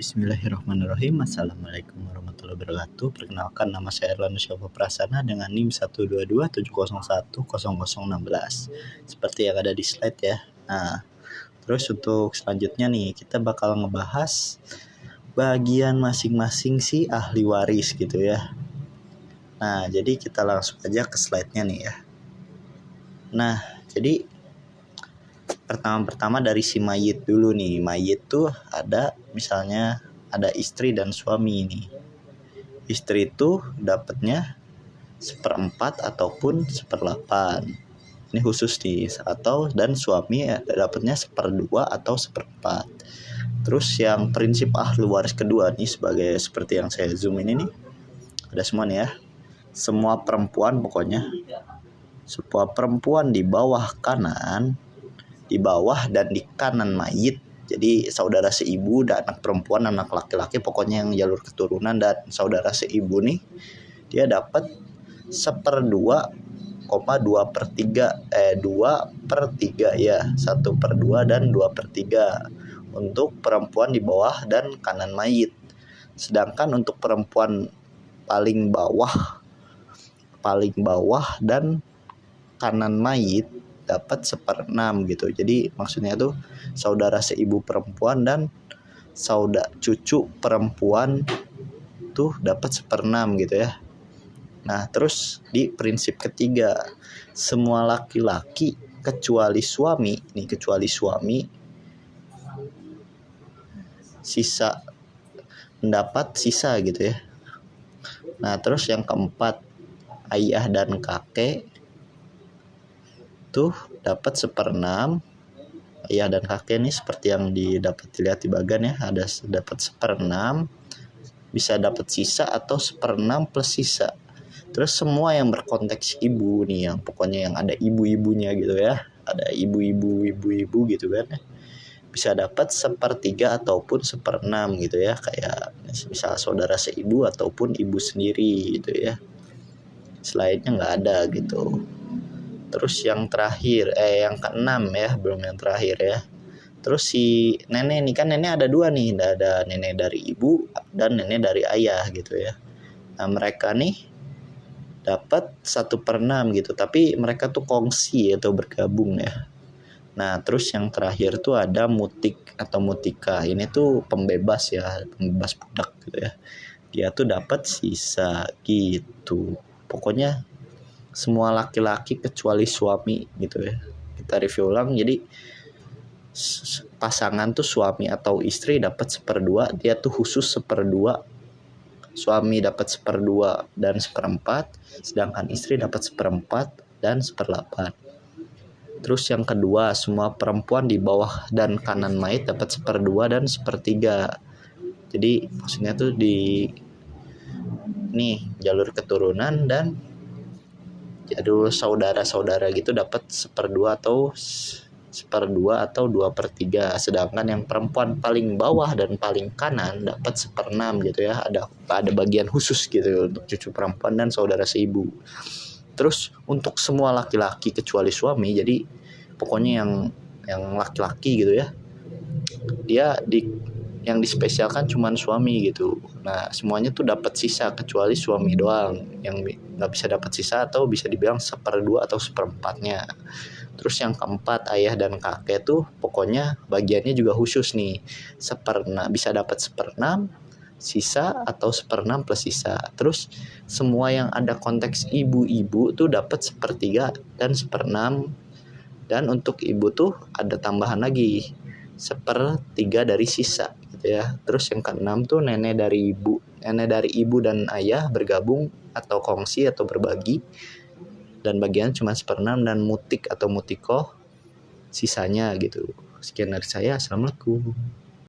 Bismillahirrahmanirrahim. Assalamualaikum warahmatullahi wabarakatuh. Perkenalkan, nama saya Erlanda Syova Prasana dengan NIM 12270100016. Seperti yang ada di slide ya. Nah, terus untuk selanjutnya nih, kita bakal ngebahas bagian masing-masing si ahli waris gitu ya. Nah, jadi kita langsung aja ke slide-nya nih ya. Nah, jadi pertama dari si mayit dulu nih. Mayit tuh ada misalnya ada istri dan suami nih. Istri tuh dapatnya 1/4 ataupun 1/8. Ini khusus nih. Atau dan suami dapatnya 1/2 atau 1/4. Terus yang prinsip ahli waris kedua nih seperti yang saya zoom ini nih. Ada semua nih ya. Semua perempuan pokoknya. Semua perempuan di bawah kanan, di bawah dan di kanan mayit. Jadi saudara seibu dan anak perempuan, anak laki-laki, pokoknya yang jalur keturunan dan saudara seibu nih, dia dapat 2/3 ya, 1/2 dan 2/3 untuk perempuan di bawah dan kanan mayit. Sedangkan untuk perempuan paling bawah dan kanan mayit dapat 1/6 gitu. Jadi maksudnya tuh saudara seibu perempuan dan cucu perempuan tuh dapat 1/6 gitu ya. Nah, terus di prinsip ketiga, semua laki-laki kecuali suami mendapat sisa gitu ya. Nah, terus yang keempat, ayah dan kakek tuh dapat 1/6. Ayah dan kakek nih seperti yang dapat dilihat di bagian ya, ada dapat 1/6, bisa dapat sisa atau 1/6 plus sisa. Terus semua yang berkonteks ibu nih, yang pokoknya yang ada ibu-ibunya gitu ya, ada ibu-ibu gitu kan, bisa dapat 1/3 ataupun 1/6 gitu ya, kayak misal saudara seibu ataupun ibu sendiri gitu ya. Selainnya nggak ada gitu. Terus yang terakhir, yang keenam ya, belum yang terakhir ya. Terus si nenek nih, kan nenek ada dua nih, ada nenek dari ibu dan nenek dari ayah gitu ya. Nah, mereka nih dapat 1/6 gitu, tapi mereka tuh kongsi atau bergabung ya. Nah, terus yang terakhir tuh ada mutik atau mutika. Ini tuh pembebas ya, pembebas budak gitu ya. Dia tuh dapat sisa gitu. Pokoknya semua laki-laki kecuali suami gitu ya. Kita review ulang. Jadi pasangan tuh suami atau istri dapat 1/2, dia tuh khusus 1/2. Suami dapat 1/2 dan 1/4, sedangkan istri dapat 1/4 dan 1/8. Terus yang kedua, semua perempuan di bawah dan kanan mayit dapat 1/2 dan 1/3. Jadi maksudnya tuh di jalur keturunan dan jalur saudara-saudara gitu dapat 1/2 atau 2/3. Sedangkan yang perempuan paling bawah dan paling kanan dapat 1/6 gitu ya. Ada bagian khusus gitu untuk cucu perempuan dan saudara seibu. Terus untuk semua laki-laki kecuali suami, jadi pokoknya yang laki-laki gitu ya, dia yang dispesialkan cuman suami gitu. Nah, semuanya tuh dapat sisa kecuali suami doang yang nggak bisa dapat sisa atau bisa dibilang 1/2 atau 1/4-nya. Terus yang keempat, ayah dan kakek tuh pokoknya bagiannya juga khusus nih. 1/6 bisa dapat 1/6 sisa atau 1/6 plus sisa. Terus semua yang ada konteks ibu-ibu tuh dapat 1/3 dan 1/6. Dan untuk ibu tuh ada tambahan lagi 1/3 dari sisa gitu ya. Terus yang keenam tuh nenek dari ibu dan ayah bergabung atau kongsi atau berbagi, dan bagian cuma 1/6 dan mutik atau mutikoh sisanya gitu. Sekian dari saya. Assalamualaikum.